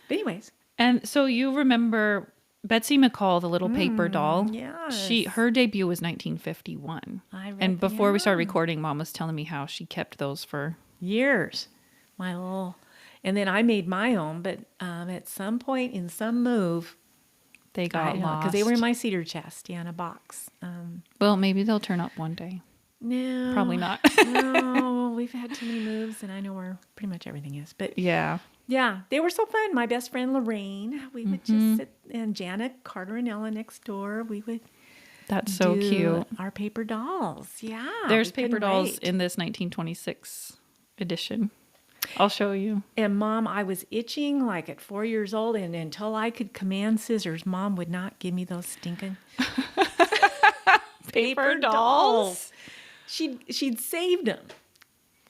but anyways. And so you remember Betsy McCall, the little paper doll. Yes. Her debut was 1951. And before we started recording, Mom was telling me how she kept those for years. And then I made my own, but at some point in some move, they got lost. because they were in my cedar chest, in a box. Well, maybe they'll turn up one day. No, Probably not. No, we've had too many moves, and I know where pretty much everything is. But Yeah. yeah, they were so fun. My best friend Lorraine, we would just sit, and Janet, Carter, and Ella next door. We would. That's so do cute. Our paper dolls. Yeah. There's we paper couldn't dolls wait. in this 1926 edition. I'll show you. And Mom, I was itching like at 4 years old, and until I could command scissors, Mom would not give me those stinking paper dolls. She'd saved them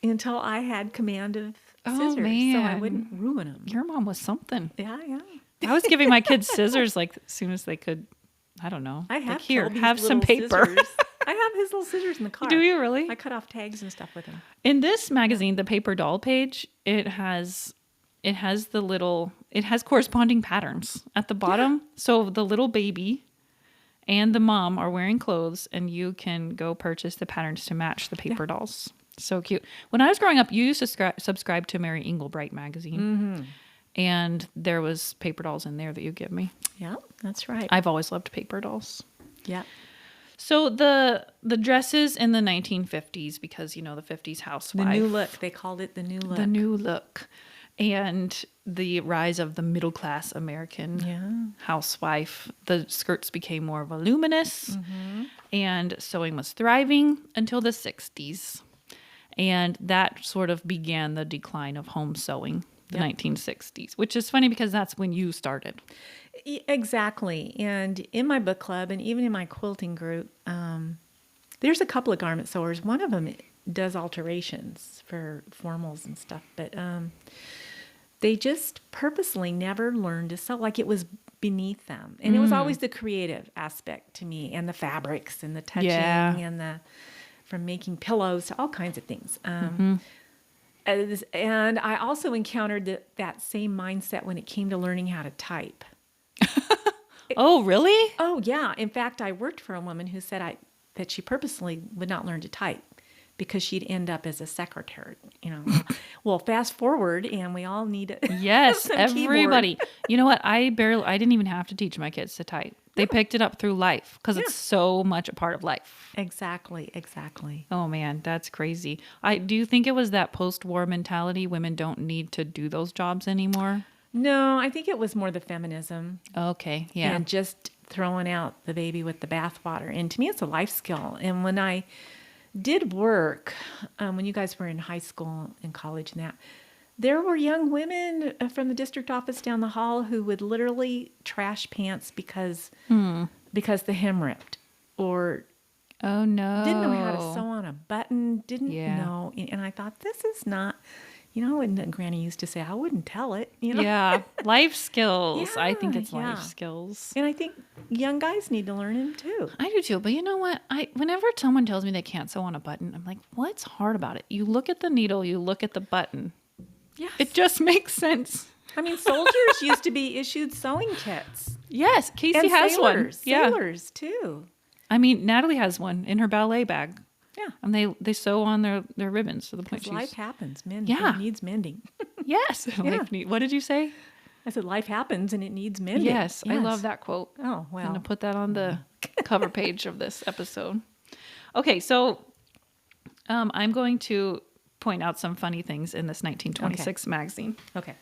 until I had command of scissors, so I man. wouldn't ruin them. Your mom was something. Yeah. I was giving my kids scissors like as soon as they could. I don't know. I have like, here, Toby's have some little paper. scissors. I have his little scissors in the car. Do you really? I cut off tags and stuff with them. In this magazine, the paper doll page, it has it has corresponding patterns at the bottom. So the little baby and the mom are wearing clothes, and you can go purchase the patterns to match the paper dolls. So cute. When I was growing up, you used to subscribe to Mary Englebright magazine, and there was paper dolls in there that you give me. Yeah, that's right. I've always loved paper dolls. Yeah. So the dresses in the 1950s, because, the 50s housewife. The new look. They called it the new look. The new look. And the rise of the middle-class American housewife. The skirts became more voluminous, and sewing was thriving until the 60s. And that sort of began the decline of home sewing, the 1960s, which is funny because that's when you started. Exactly. And in my book club and even in my quilting group, there's a couple of garment sewers. One of them does alterations for formals and stuff, but they just purposely never learned to sew. Like it was beneath them. And it was always the creative aspect to me, and the fabrics and the touching and from making pillows to all kinds of things. And I also encountered that same mindset when it came to learning how to type. Oh, really? Oh, yeah. In fact, I worked for a woman who said that she purposely would not learn to type because she'd end up as a secretary. Well, fast forward, and we all need yes, everybody. Keyboard. You know what? I didn't even have to teach my kids to type. They picked it up through life because it's so much a part of life. Exactly. Oh man, that's crazy. Do you think it was that post-war mentality? Women don't need to do those jobs anymore? No, I think it was more the feminism. Okay, yeah. And just throwing out the baby with the bathwater. And to me, it's a life skill. And when I did work, when you guys were in high school and college and that, there were young women from the district office down the hall who would literally trash pants because the hem ripped, or oh no, didn't know how to sew on a button, didn't know. And I thought, this is not, and Granny used to say, I wouldn't tell it. Yeah, life skills. Yeah, I think it's life skills. And I think young guys need to learn them too. I do too. But you know what? Whenever someone tells me they can't sew on a button, I'm like, what's hard about it? You look at the needle, you look at the button. Yes. It just makes sense. I mean, soldiers used to be issued sewing kits. Yes, Casey And has one. Yeah. Sailors too. I mean, Natalie has one in her ballet bag. Yeah. And they sew on their ribbons to the point Life happens. It needs mending. Yes. What did you say? I said life happens and it needs mending. Yes. I love that quote. Oh, well. I'm going to put that on the cover page of this episode. Okay, so I'm going to point out some funny things in this 1926 magazine. Okay.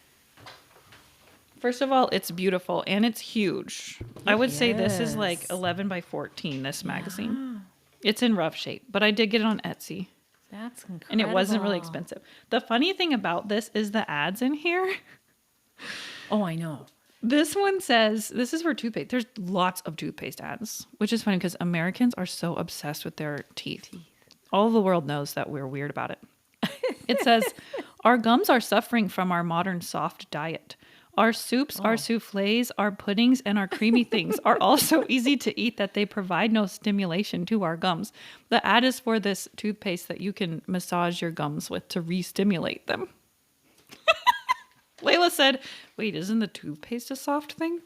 First of all, it's beautiful and it's huge. I would say this is like 11 by 14, this magazine. It's in rough shape, but I did get it on Etsy. That's incredible. And it wasn't really expensive. The funny thing about this is the ads in here. Oh, I know. This one says, this is for toothpaste. There's lots of toothpaste ads, which is funny because Americans are so obsessed with their teeth. All the world knows that we're weird about it. It says, our gums are suffering from our modern soft diet. Our soups, our soufflés, our puddings, and our creamy things are all so easy to eat that they provide no stimulation to our gums. The ad is for this toothpaste that you can massage your gums with to re-stimulate them. Layla said, wait, isn't the toothpaste a soft thing?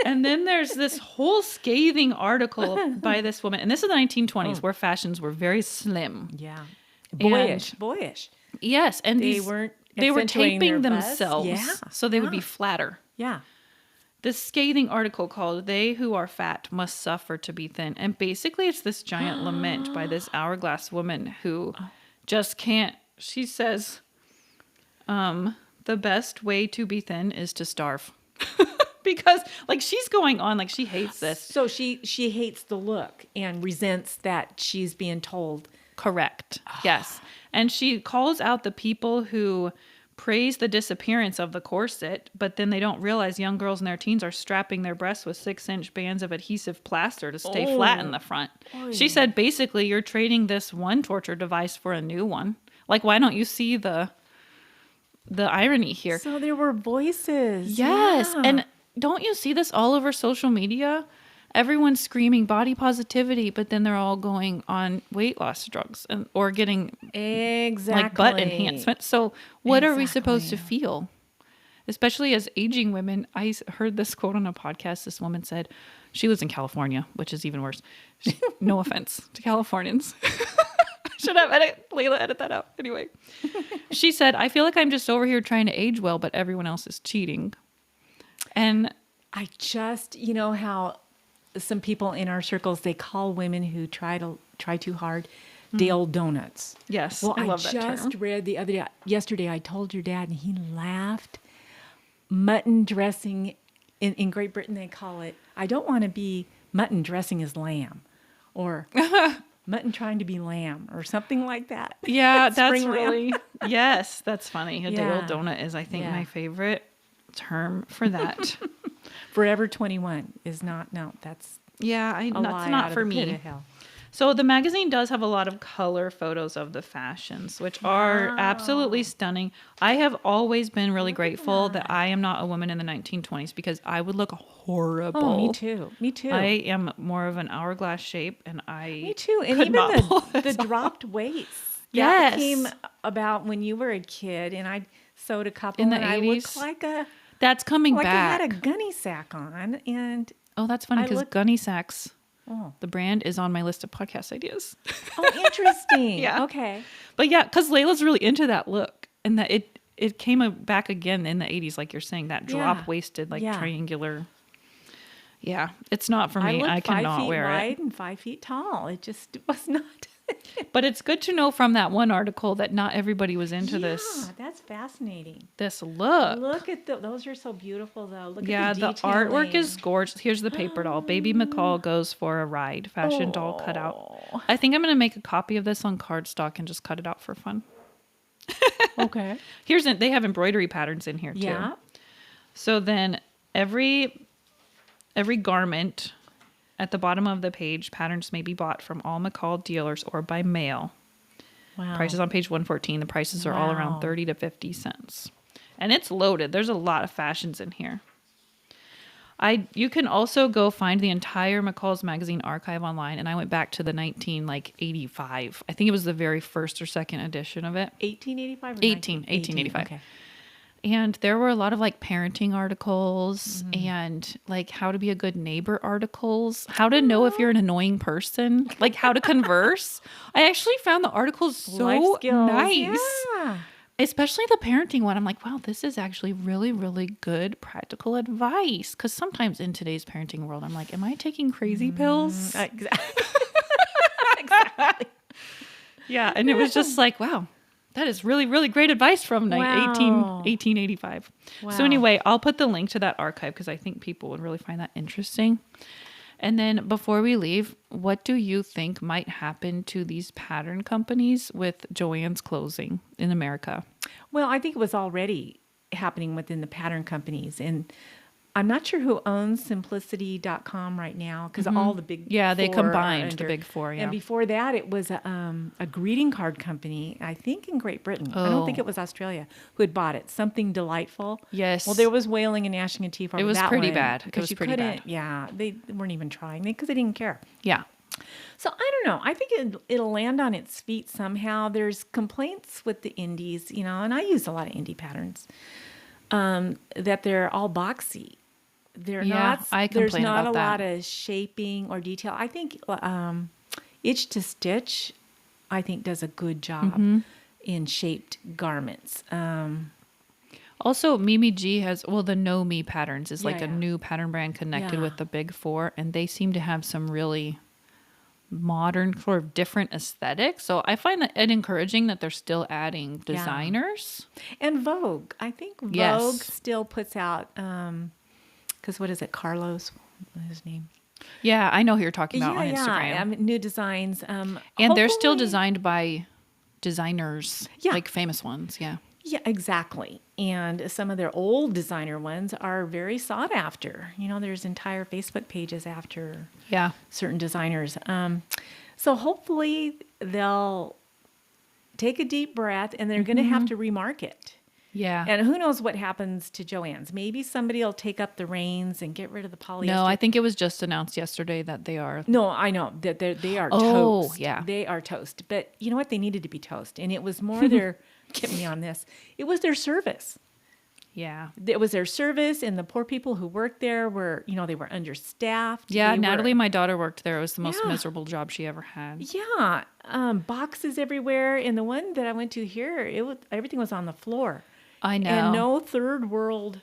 And then there's this whole scathing article by this woman. And this is the 1920s where fashions were very slim. Yeah. Boyish. Yes. And they were taping themselves so they would be flatter. Yeah. This scathing article called They Who Are Fat Must Suffer to Be Thin. And basically it's this giant lament by this hourglass woman who just can't. She says, the best way to be thin is to starve. Because she's going on, she hates this. So she hates the look and resents that she's being told. Correct. Yes. And she calls out the people who praise the disappearance of the corset, but then they don't realize young girls in their teens are strapping their breasts with 6-inch bands of adhesive plaster to stay flat in the front. She said, basically, you're trading this one torture device for a new one. Why don't you see the irony here? So there were voices. Yes. Yeah. And don't you see this all over social media? everyone's screaming body positivity, but then they're all going on weight loss drugs or getting Exactly. like butt enhancement. So what are we supposed to Exactly. feel? Especially as aging women. I heard this quote on a podcast. This woman said, she lives in California, which is even worse. No offense to Californians. Should have Layla edit that out. Anyway, she said, I feel like I'm just over here trying to age well, but everyone else is cheating. And I just, you know how some people in our circles, they call women who try too hard Dale donuts. yes, Well, I love that just term. read the other day, yesterday, I told your dad and he laughed. Mutton dressing, in Great Britain, they call it, I don't want to be mutton dressing as lamb, or mutton trying to be lamb, or something like that. Yeah, that's Spring lamb. really, yes, that's funny. A Dale Yeah. donut is, I think, Yeah. my favorite term for that. Forever 21 is not, no, that's Yeah, a that's lie not out for of the pit me. of hell. So the magazine does have a lot of color photos of the fashions, which are absolutely stunning. I have always been really grateful that I am not a woman in the 1920s because I would look horrible. Oh, me too. Me too. I am more of an hourglass shape, and Me too. And could even not pull the this off. dropped weights. Yes. That came about when you were a kid, and I sewed a couple, In the and I 80s? looked like That's coming I back. had a gunny sack on, and Oh, that's funny I because look- Gunny Sacks, oh, the brand, is on my list of podcast ideas. interesting. Yeah. Okay. But yeah, because Layla's really into that look, and that it came back again in the 80s, like you're saying, that drop Yeah. waisted, like Yeah. triangular. Yeah, it's not for I me. looked I 5 cannot feet wear wide it. and 5 feet tall. It just was not. But it's good to know from that one article that not everybody was into Yeah, this that's fascinating. look. Look at those are so beautiful though. Look Yeah, at the the artwork is detailing. gorgeous. Here's the paper doll. Baby McCall goes for a ride. Fashion doll cut out. Oh. I think I'm going to make a copy of this on cardstock and just cut it out for fun. Okay. They have embroidery patterns in here too. Yeah. So then every garment at the bottom of the page, patterns may be bought from all McCall dealers or by mail. Wow. Prices on page 114. The prices are all around Wow. 30 to 50 cents. And it's loaded. There's a lot of fashions in here. You can also go find the entire McCall's magazine archive online, and I went back to the 1985. I think it was the very first or second edition of it. 1885 or 1885. Okay. And there were a lot of like parenting articles Mm-hmm. and like how to be a good neighbor articles, how to know if you're an annoying person, like how to converse. I actually found the articles so Life skills. nice. Yeah. Especially the parenting one. I'm like, wow, this is actually really, really good practical advice. Because sometimes in today's parenting world, I'm like, am I taking crazy pills? Exactly. Yeah. And it was just like, wow, that is really, really great advice from Wow. 1885. Wow. So anyway, I'll put the link to that archive because I think people would really find that interesting. And then before we leave, what do you think might happen to these pattern companies with Joann's closing in America? Well, I think it was already happening within the pattern companies. And I'm not sure who owns simplicity.com right now because all the big Yeah, they four are combined the under- big four, yeah. And before that, it was a greeting card company, I think in Great Britain. I don't think Oh. it was Australia who had bought it. Something Delightful. Yes. Well, there was wailing and gnashing and teeth over It was that pretty one, bad. It because was you pretty bad. couldn't- Yeah, they weren't even trying because they didn't care. Yeah. So I don't know. I think it'll land on its feet somehow. There's complaints with the indies, and I use a lot of indie patterns, that they're all boxy. They're Yeah, not. I There's complain not about a that. lot of shaping or detail. I think Itch to Stitch, I think, does a good job Mm-hmm. in shaped garments. Also, Mimi G has, the Know Me patterns is like Yeah, a yeah. new pattern brand connected Yeah. with the big four, and they seem to have some really modern, sort of different aesthetics. So I find that it encouraging that they're still adding Yeah. designers. And Vogue, I think Vogue Yes. still puts out, because what is it, Carlos, his name? Yeah, I know who you're talking about on Instagram. Yeah, new designs. And they're still hopefully- designed by designers, Yeah. like famous ones. Yeah. Yeah, exactly. And some of their old designer ones are very sought after. There's entire Facebook pages after Yeah. certain designers. So hopefully they'll take a deep breath and they're going to have to remarket. Yeah. And who knows what happens to Joann's? Maybe somebody will take up the reins and get rid of the polyester. No, I think it was just announced yesterday that they are. No, I know that they are Oh, toast. yeah. They are toast. But you know what? They needed to be toast. And it was more their, get me on this, it was their service. Yeah. It was their service, and the poor people who worked there were, they were understaffed. Yeah, They Natalie, were, my daughter, worked there. It was the most Yeah. miserable job she ever had. yeah, boxes everywhere. And the one that I went to here, everything was on the floor. I know. And no third world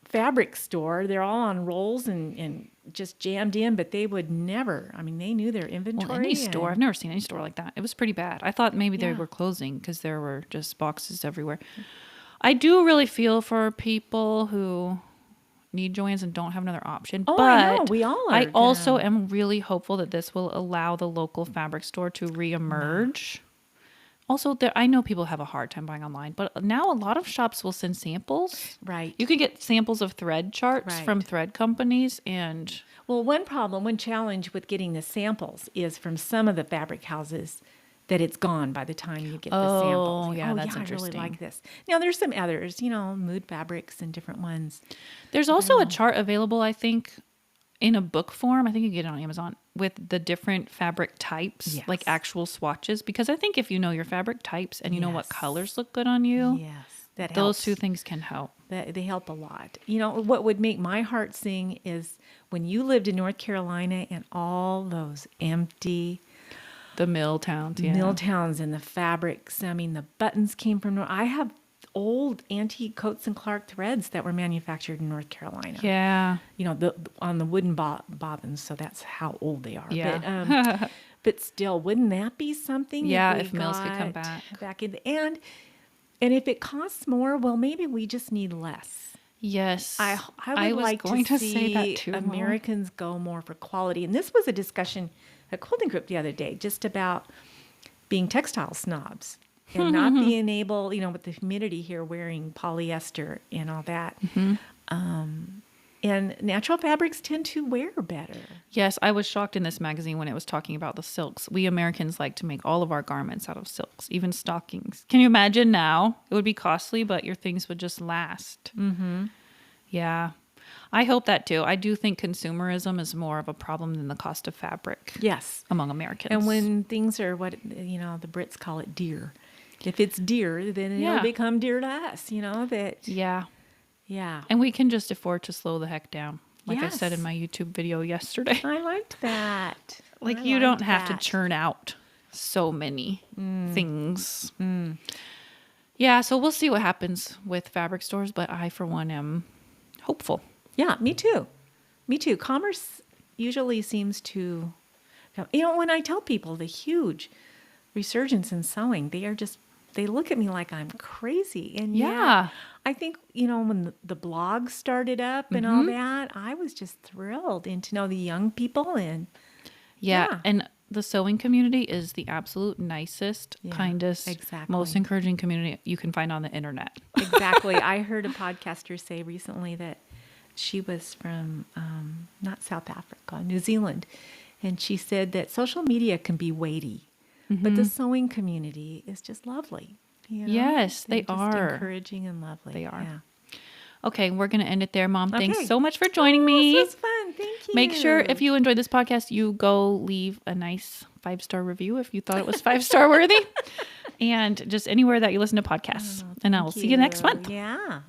fabric store. They're all on rolls and just jammed in, but they would never. I mean, they knew their inventory. Well, any store. I've never seen any store like that. It was pretty bad. I thought maybe they Yeah. were closing because there were just boxes everywhere. I do really feel for people who need Joann's and don't have another option. Oh, but I know. We all are. I also am really hopeful that this will allow the local fabric store to reemerge. Also, I know people have a hard time buying online, but now a lot of shops will send samples. Right. You can get samples of thread charts Right. from thread companies, and Well, one challenge with getting the samples is from some of the fabric houses that it's gone by the time you get the samples. Oh, yeah, that's I really interesting. like this. Now, there's some others, Mood Fabrics and different ones. there's also a chart available, I think, in a book form. I think you can get it on Amazon with the different fabric types, Yes. like actual swatches. Because I think if you know your fabric types and you know what Yes. colors look good on you, Yes, that those helps. two things can help. They help a lot. What would make my heart sing is when you lived in North Carolina and all those empty The mill towns, yeah. mill towns and the fabrics. I mean, the buttons came from I have old antique Coates and Clark threads that were manufactured in North Carolina. Yeah. On the wooden bobbins, so that's how old they are. Yeah. But still, wouldn't that be something? Yeah, we if mills could come got back. in, and if it costs more, well, maybe we just need less. Yes. I would was like going to say see that too. Americans go more for quality. And this was a discussion at Quilting Group the other day, just about being textile snobs and not being able, with the humidity here, wearing polyester and all that. And natural fabrics tend to wear better. Yes, I was shocked in this magazine when it was talking about the silks. We Americans like to make all of our garments out of silks, even stockings. Can you imagine now? It would be costly, but your things would just last. Mm-hmm. Yeah. I hope that too. I do think consumerism is more of a problem than the cost of fabric Yes. among Americans. And when things are what, the Brits call it dear. If it's dear, then Yeah. it'll become dear to us, that. Yeah. Yeah. And we can just afford to slow the heck down. Like I said in Yes. my YouTube video yesterday. I liked that. Like I you don't liked have that. to churn out so many things. Yeah, so we'll see what happens with fabric stores, but I for one am hopeful. Yeah, me too. Me too. Commerce usually seems to, when I tell people the huge resurgence in sewing, they look at me like I'm crazy. And Yeah. I think, when the blog started up and all that, I was just thrilled. And to know the young people and Yeah, and the sewing community is the absolute nicest, Yeah, kindest, exactly. most encouraging community you can find on the internet. exactly. I heard a podcaster say recently that she was from not South Africa, New Zealand. And she said that social media can be weighty, but the sewing community is just lovely. Yes, they They're just are. encouraging and lovely. They are. Yeah. Okay, we're going to end it there, Mom. Thanks Okay. so much for joining me. This was fun. Thank you. Make sure if you enjoyed this podcast, you go leave a nice 5-star review if you thought it was 5-star worthy. And just anywhere that you listen to podcasts. And I will see you next month. Yeah.